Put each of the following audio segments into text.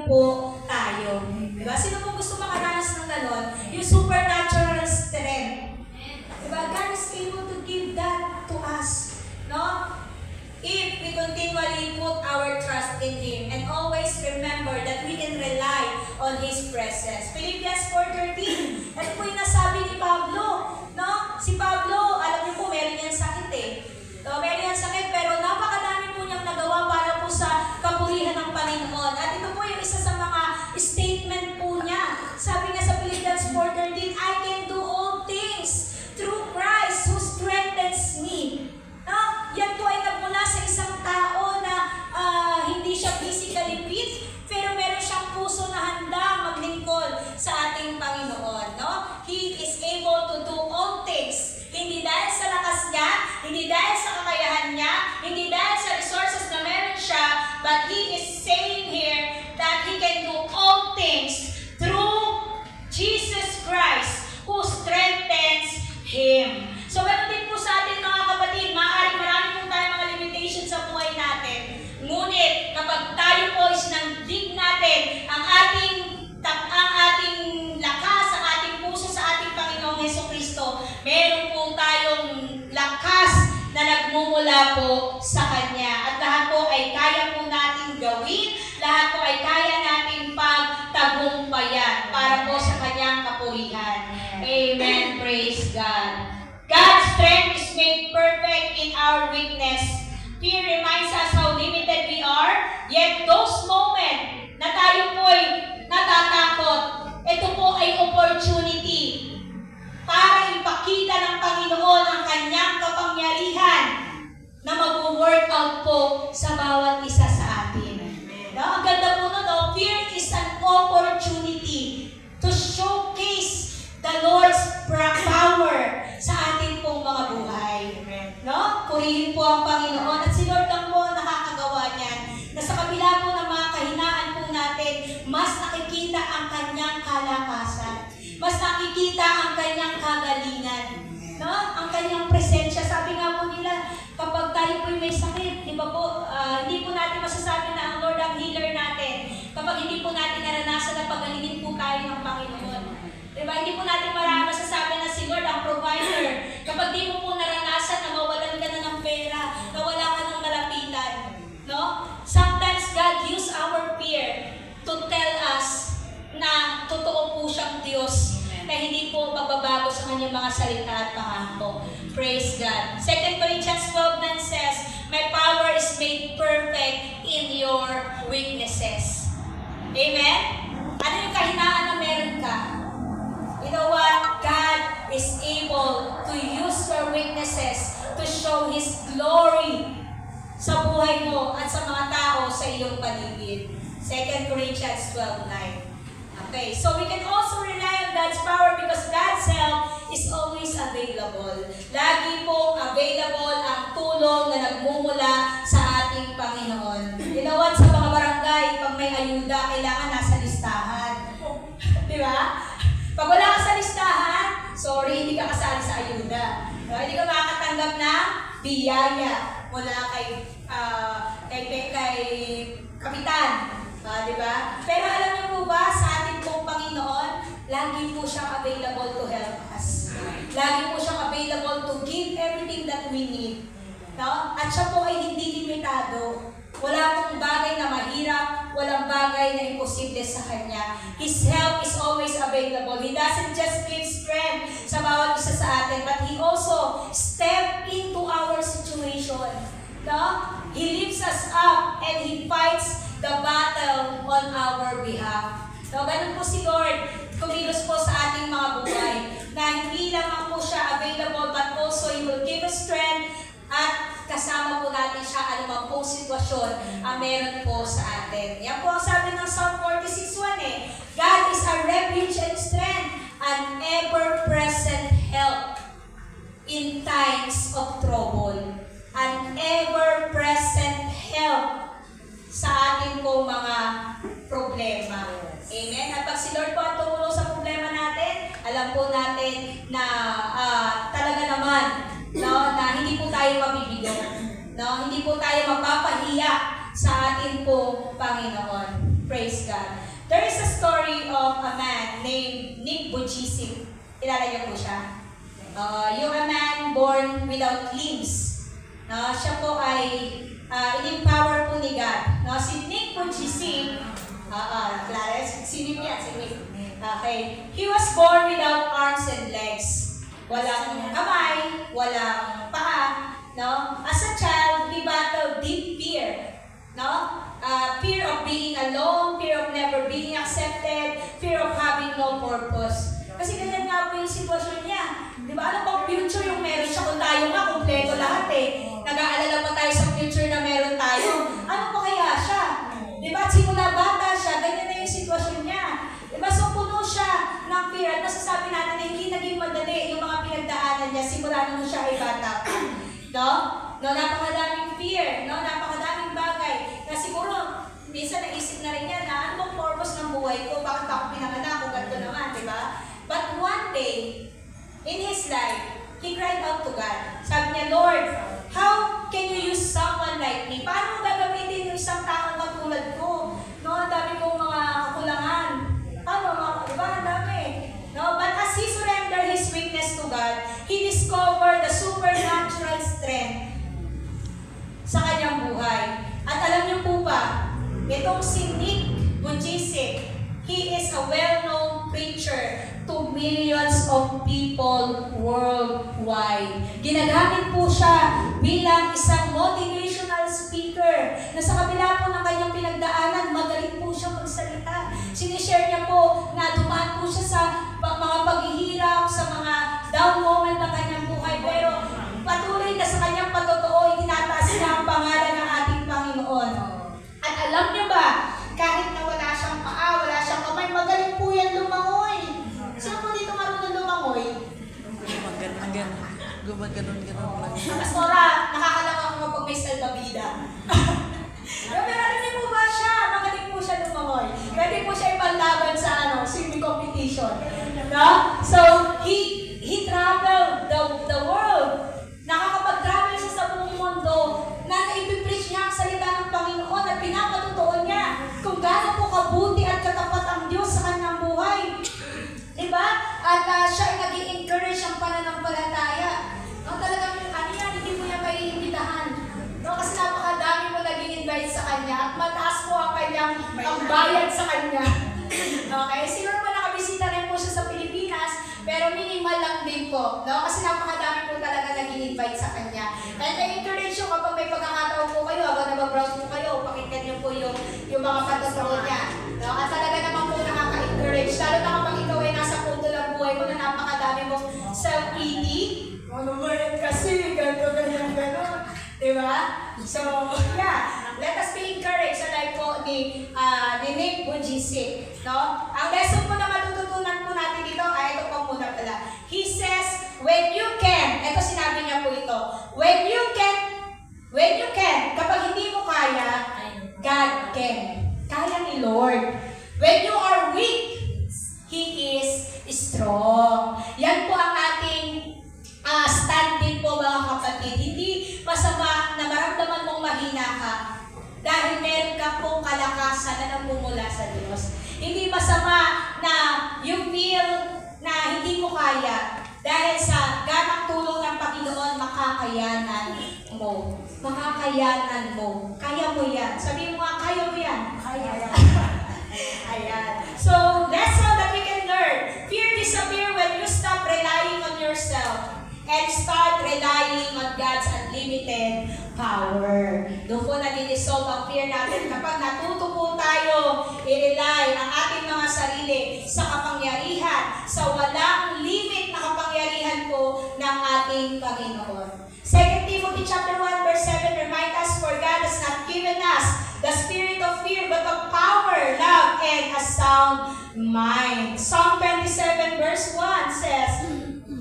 po tayo. Diba? Sino po gusto makaranas ng ganon? Yung supernatural strength. Diba? God is able to give that to us. No? If we continually put our trust in Him and always remember that we can rely on His presence. Philippians 4:13. Ano po yung nasabi ni Pablo? No? Si Pablo, alam niyo po, meron niyang sakit eh. No, meron niyang sakit pero napakadami po niyang nagawa para po sa kapurihan ng Panginoon. At ito po yung isa sa mga statement po niya. Sabi niya sa Philippians 4:13, I can do all things through Christ who strengthens me. No? Yan po ay nagmula sa isang tao na hindi siya physically fit, pero meron siyang puso na handa maglingkod sa ating Panginoon. No? He is able to do all things. Hindi dahil sa lakas niya, hindi dahil sa kakayahan niya, hindi dahil sa resources na meron siya, but He is saying here that He can do all things through Jesus Christ who strengthens Him. So, ganoon din po sa atin mga kapatid, maaaring marami po tayong mga limitations sa buhay natin. Ngunit, kapag tayo po is nandig natin ang ating lakas, ang ating puso sa ating Panginoong Hesukristo, meron po tayong lakas na nagmumula po sa Kanya. At lahat po ay kaya po natin gawin, lahat po ay kaya natin pagtagumpayan para po sa Kanyang kapurihan. Amen. Praise God. God's strength is made perfect in our weakness. Fear reminds us how limited we are, yet those moments na tayo po'y natatakot, ito po ay opportunity para ipakita ng Panginoon ang Kanyang kapangyarihan na mag-work out po sa bawat isa sa atin. No? Ang ganda po nun, no? Fear is an opportunity to showcase the Lord's power sa ating pong mga buhay. No? Purihin po ang Panginoon at si Lord lang po ang nakakagawa niyan. Na sa kabila po ng mga kahinaan po natin, mas nakikita ang Kanyang kalakasan. Mas nakikita ang Kanyang kagalingan. No? Ang Kanyang presensya. Sabi nga po nila, kapag tayo po may sakit, di ba po, hindi po natin masasabi na ang Lord ang healer natin. Kapag hindi po natin naranasan na pagalingin po tayo ng Panginoon. Diba? Hindi po natin masasabi na si Lord ang provider. Kapag di mo po naranasan na mawalan ka na ng pera, na wala ka ng malapitan. No? Sometimes God use our fear to tell us na totoo po siyang Diyos, na hindi po magbabago sa kanyang mga salita at pangako. Praise God. 2 Corinthians 12:9 says, my power is made perfect in your weaknesses. Amen? Ano yung kahinaan na meron ka? You know what? God is able to use your weaknesses to show His glory sa buhay mo at sa mga tao sa iyong paligid. 2 Corinthians 12:9. Okay, so we can also rely on God's power because God's help is always available. Lagi pong available ang tulong na nagmumula sa ating Panginoon. You know what? Sa mga barangay, pag may ayuda, kailangan nasa listahan. Di ba? Pag wala ka sa listahan, sorry, hindi ka kasali sa ayuda. Hindi ka makakatanggap ng biyaya mula kay kapitan. Diba? Pero alam niyo po ba, sa ating pong Panginoon, lagi po siyang available to help us. Lagi po siyang available to give everything that we need. No? At siya po ay hindi limitado. Wala pong bagay na mahirap, walang bagay na imposible sa Kanya. His help is always available. He doesn't just give strength sa bawat isa sa atin, but He also step into our situation. No? He lifts us up and He fights the battle on our behalf. So, ganun po si Lord, kumilos po sa ating mga buhay, na hindi lang po siya available, but also He will give us strength at kasama po natin siya anumang pong sitwasyon ang meron po sa atin. Yan po ang sabi ng Psalm 46:1 eh. God is a refuge and strength, an ever-present help in times of trouble. An ever-present help sa ating po mga problema. Amen? At pag si Lord po ang tumulong sa problema natin, alam po natin na talaga naman, no, na hindi po tayo mabibigo. No? Hindi po tayo mapapahiya sa ating po Panginoon. Praise God. a man named Nick Vujicic. Kilala niyo po siya? Yung a man born without limbs. Siya po ay in-empower po ni God. Si Nick Vujicic, si Nick yan, si Nick. Okay. He was born without arms and legs. Walang kamay, walang paa. As a child, he battled deep fear. Fear of being alone, fear of never being accepted, fear of having no purpose. Kasi ganyan nga po yung sitwasyon niya. Di ba? Ano bang future yung meron siya kung tayo nga, kompleto lahat Nag-aalala pa tayo sa future na meron tayo. Ano pa kaya siya? Di ba? At simula bata siya, ganyan na yung sitwasyon niya. Di ba? So puno siya ng fear at nasasabi natin na hindi naging madali yung mga pinagdaanan niya simula nung siya ay bata. Napakadaming fear, napakadaming bagay. Na siguro, minsan naisip na rin yan na ano bang purpose ng buhay ko? Bakit ako pinanganak kung ganito naman, di ba? But one day, in his life, he cried out to God. Sabi niya, Lord, how can you use someone like me? Paano mo gagamitin yung isang taong katulad ko? Ang dami kong mga kakulangan. Paano, di ba? Ang dami. But as he surrendered his weakness to God, he discovered the supernatural strength sa kanyang buhay. At alam niyo po ba, itong si Nick Vujicic, he is a well-known preacher to millions of people worldwide. Ginagamit po siya bilang isang motivational speaker na sa kabila po ng kanyang pinagdaanan, magaling po siya magsalita. Sinishare niya po na dumaan po siya sa mga paghihirap, sa mga down moment ng kanyang buhay, pero patuloy na sa kanyang patotoo, itinataas niya ang pangalan ng ating Panginoon. At alam niyo ba, kahit na wala siyang paa, wala siyang kamay, magaling po yan lumangoy. Sino po dito marunong lumangoy? Gumaganon lang. Pastora, nakakalaka ako kapag may salbabida. Pero alam niyo po ba siya? Magaling po siya lumangoy. Pwede po siya ipaglaban sa swimming competition. So, he traveled the world. Nakakapag-travel siya sa buong mundo na naipipreach niya ang salita ng Panginoon at pinapatutuon niya kung gaano po kabuti at katapat ang Diyos sa kanyang buhay. Diba? At siya ay nag-i-encourage ang pananampalataya. Talagang hindi mo niya maiimbitahan. Kasi napakadami mo nag-i-invite sa kanya at mataas po ang kanyang bayad sa kanya. Okay? Siguro po nakabisita rin po siya sa Pilipinas, pero minimal lang din po. Kasi napakadami po talaga nag-i-invite sa kanya. And I-encourage nyo kapag may pagkakataon po kayo, habang nabag-browse po kayo, pakinggan nyo po yung mga patotoo niya. At talaga naman po nakaka-encourage. Lalo na kapag ikaw ay nasa punto ng buhay mo na napakadami mong self-pity. Ano ba yan kasi? Ganyan. Diba? So, yeah. Let us be encouraged sa life po ni Nick Vujicic. Ang lesson po na matututunan po natin dito, ito po muna pala. He says, when you can, ito sinabi niya po ito, when you can, kapag hindi mo kaya, God can. Kaya ni Lord. When you are weak, He is strong. Yan po ang ating stand din po mga kapatid. Hindi masama na maramdaman mong mahina ka dahil meron ka pong kalakasan na namumula sa Diyos. Hindi masama na you feel na hindi mo kaya dahil sa ganang tulong ng Panginoon, makakayanan mo. Makakayanan mo. Kaya mo yan. Sabi mo nga, kaya mo yan. Kaya. Ayan. So, lesson that we can learn. Fear disappear when you stop relying on yourself and start relying on God's unlimited power. Doon po nag-dissolve ang fear natin kapag natuto po tayo i-rely ang ating mga sarili sa kapangyarihan, sa walang limit na kapangyarihan po ng ating Panginoon. 2 Timothy chapter 1 verse 7 remind us, for God has not given us the spirit of fear, but of power, love, and a sound mind. Psalm 27 verse 1 says,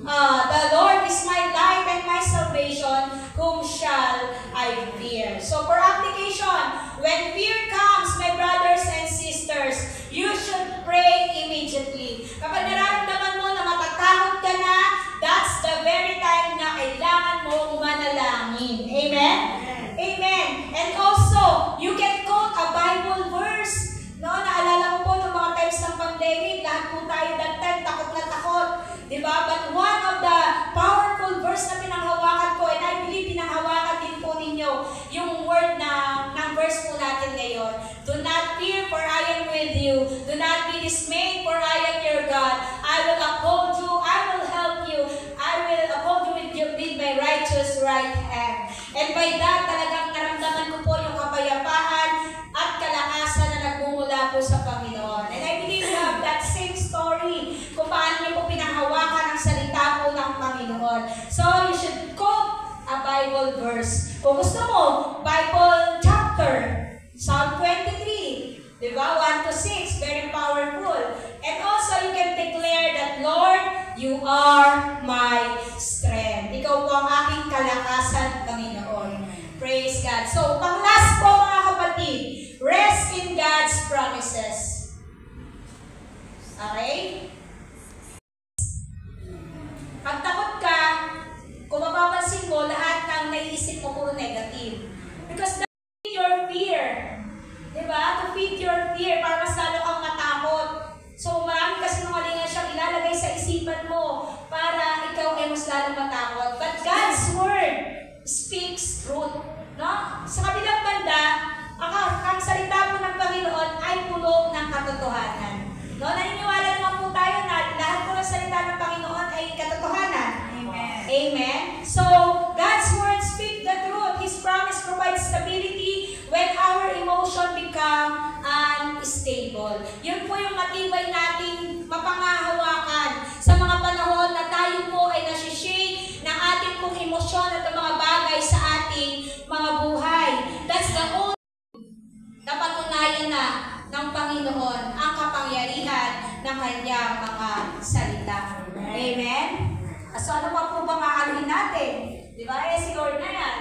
the Lord is my light and my salvation, whom shall I fear? So for application, when fear comes, my brothers and sisters, you should pray immediately. Kapag nararamdaman mo na matatakot ka na, that's the very time na kailangan mong manalangin. Amen? Amen. And also, you can quote a Bible verse. Naalala ko po noong mga times ng pandemic, lahat with you. Do not be dismayed, for I am your God. I will uphold you. I will help you. I will uphold you with my righteous right hand. And by that, talagang naramdaman ko po yung kapayapaan at kalakasan na nagmumula po sa Panginoon. And I believe you have that same story kung paano niyo po pinahawakan ang salita po ng Panginoon. So, you should quote a Bible verse. Kung gusto mo, Bible chapter, Psalm 23, di ba? 1 to 6, very powerful. And also, you can declare that, Lord, you are my strength. Ikaw po ang aking kalakasan, Panginoon. Praise God. So, pang-last po mga kapatid, rest in God's promises. Okay? Pag takot ka, kung mapapansin mo, lahat ng naiisip mo puro negative. Because that feed your fear. Diba? To feed your fear para mas lalo kang matakot. So, marami kasi nungalingan siyang ilalagay sa isipan mo para ikaw ay mas lalo matakot. But God's Word speaks truth. No? Sa kabilang banda, ang salita po ng Panginoon ay puno ng katotohanan. No? Naniniwala naman po tayo na lahat po ng salita ng Panginoon ay katotohanan. Amen. Amen. So, God's Word speaks the truth. His promise provides stability when our emotion become unstable. Yun po yung matibay nating mapangahawakan sa mga panahon na tayo po ay nasishake ng ating pong emosyon at mga bagay sa ating mga buhay. That's the only napatunayan na ng Panginoon ang kapangyarihan ng kanyang mga salita. Amen? So ano pa po bang aaluhin natin? Diba? Si Lord na yan.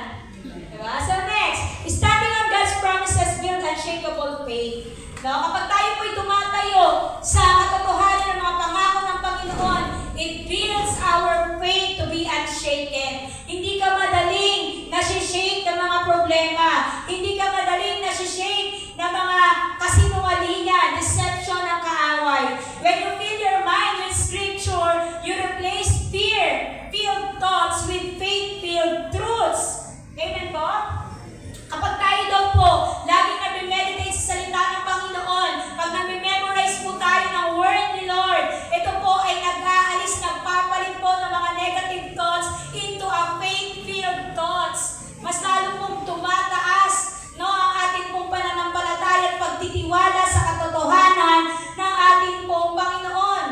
Diba? So next, standing on God's promises build unshakable faith. No? Kapag tayo po'y tumatayo sa katotohanan ng mga pangako ng Panginoon, it builds our faith to be unshaken. Hindi ka madaling nasishake ng mga problema. Hindi ka madaling nasishake ng mga kasinungalingan, deception ng kaaway. When you fill your mind with Scripture, you replace fear-filled thoughts with faith-filled truths. Amen po? Kapag tayo daw po, laging nabimeditate sa salita ng Panginoon, pag nabimemorize po tayo ng Word ni Lord, ito po ay nag-aalis, nagpapalit po ng mga negative thoughts into a faith-filled thoughts. Mas lalo pong tumataas ang ating pong pananampalataya at pagtitiwala sa katotohanan ng ating pong Panginoon.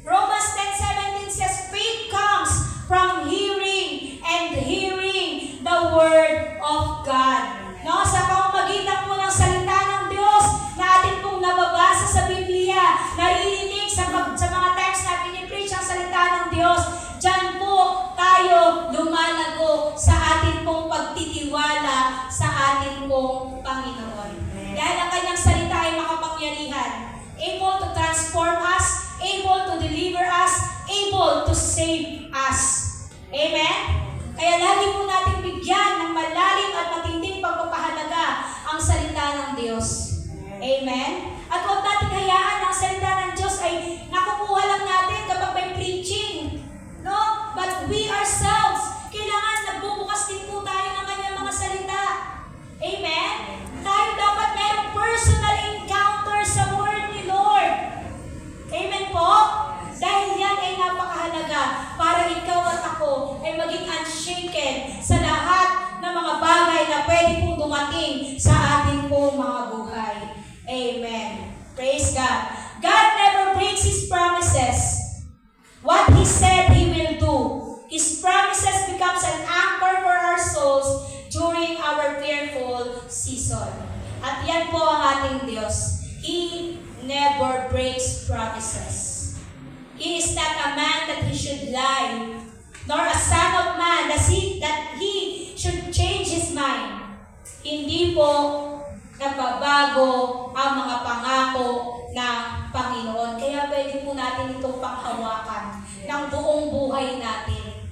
Romans 10:17 says, faith comes from hearing and hearing the Word of God. No? Sa pamamagitan po ng salita ng Diyos na atin pong nababasa sa Biblia, naririnig sa mga times na pinipreach ang salita ng Diyos, dyan po tayo lumalago sa atin pong pagtitiwala sa atin pong Panginoon. Dahil ang kanyang salita ay makapangyarihan, able to transform us, able to deliver us, able to save us. Amen? Kaya lagi po natin bigyan ng malalim at matinding pagpapahalaga ang salita ng Diyos. Amen? At huwag natin hayaan ang salita ng Diyos ay nakukuha lang natin kapag may preaching. No? But we ourselves, kailangan nagbubukas din po tayo ng kanyang mga salita. Amen? Tayo dapat mayroong personal encounter sa Word ni Lord. Amen po? Dahil yan ay napakahalaga para ikaw at ako ay maging unshaken sa lahat ng mga bagay na pwede pong dumating sa ating pong mga buhay. Amen. Praise God. God never breaks His promises. What He said He will do. His promises becomes an anchor for our souls during our fearful season. At yan po ang ating Diyos. He never breaks promises. He is not a man that He should lie, nor a son of man that He should change His mind. Hindi po nagbabago ang mga pangako ng Panginoon. Kaya pwede po natin itong panghawakan ng buong buhay natin,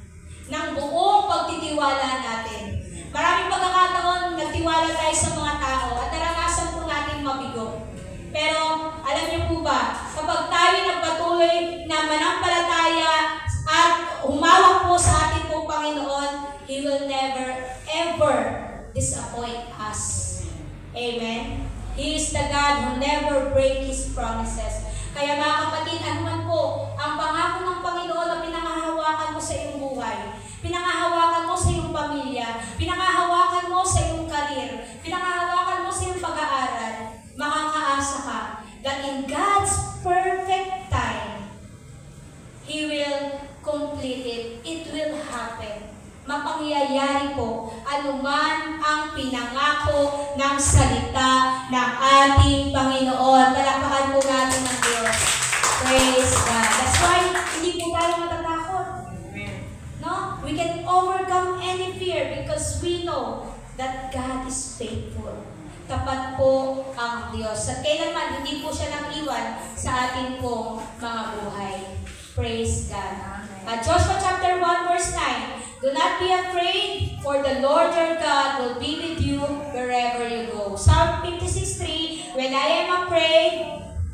ng buong pagtitiwala natin. Maraming pagkakataon nagtiwala tayo sa mga tao at naranasan po natin mabigo. Pero alam niyo po ba, kapag tayo nagpatuloy na manampalataya at humawak po sa ating pong Panginoon, He will never ever disappoint us. Amen? He is the God who never breaks break His promises. Kaya mga kapatid, ano man po ang pangako ng Panginoon na pinangahawakan mo sa iyong buhay, pinangahawakan mo sa iyong pamilya, pinangahawakan mo sa iyong karir, pinangahawakan mo sa iyong pag-aaral, makakaasa ka that in God's perfect time, He will complete it. It will happen. Mapangyayari po anuman ang pinangako ng salita ng ating Panginoon. Palakpakan po natin ng Diyos. Praise God. That's why hindi po tayo matatakot. No? We can overcome any fear because we know that God is faithful. Tapat po ang Diyos. At kailanman, hindi po siya nang-iwan sa ating pong mga buhay. Praise God. Joshua chapter 1 verse 9, do not be afraid, for the Lord your God will be with you wherever you go. Psalm 56:3, when I am afraid,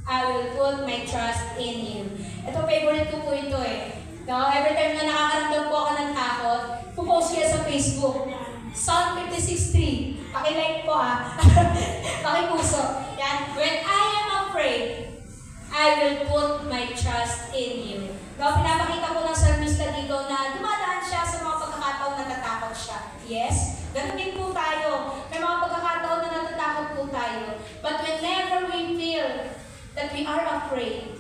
I will put my trust in you. Ito, favorite ko po ito eh. No, every time na nakakaramdam po ako ng takot, pupost siya sa Facebook. Psalm 56:3. Paki-like po Paki-puso. Yan. When I am afraid, I will put my trust in you. No, pinapakita ko ng psalmista dito na dumadaan siya sa mga pagkakataon na natatakot siya. Yes, ganun din po tayo. May mga pagkakataon na natatakot po tayo. But whenever we feel that we are afraid,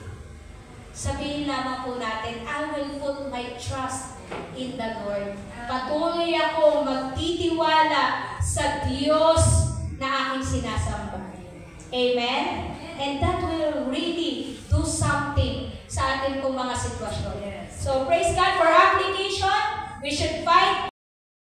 sabihin lamang po natin, I will put my trust in the Lord. Patuloy ako magtitiwala sa Diyos na aking sinasamba. Amen? And that will really do something sa ating pong mga sitwasyon. So, praise God for application.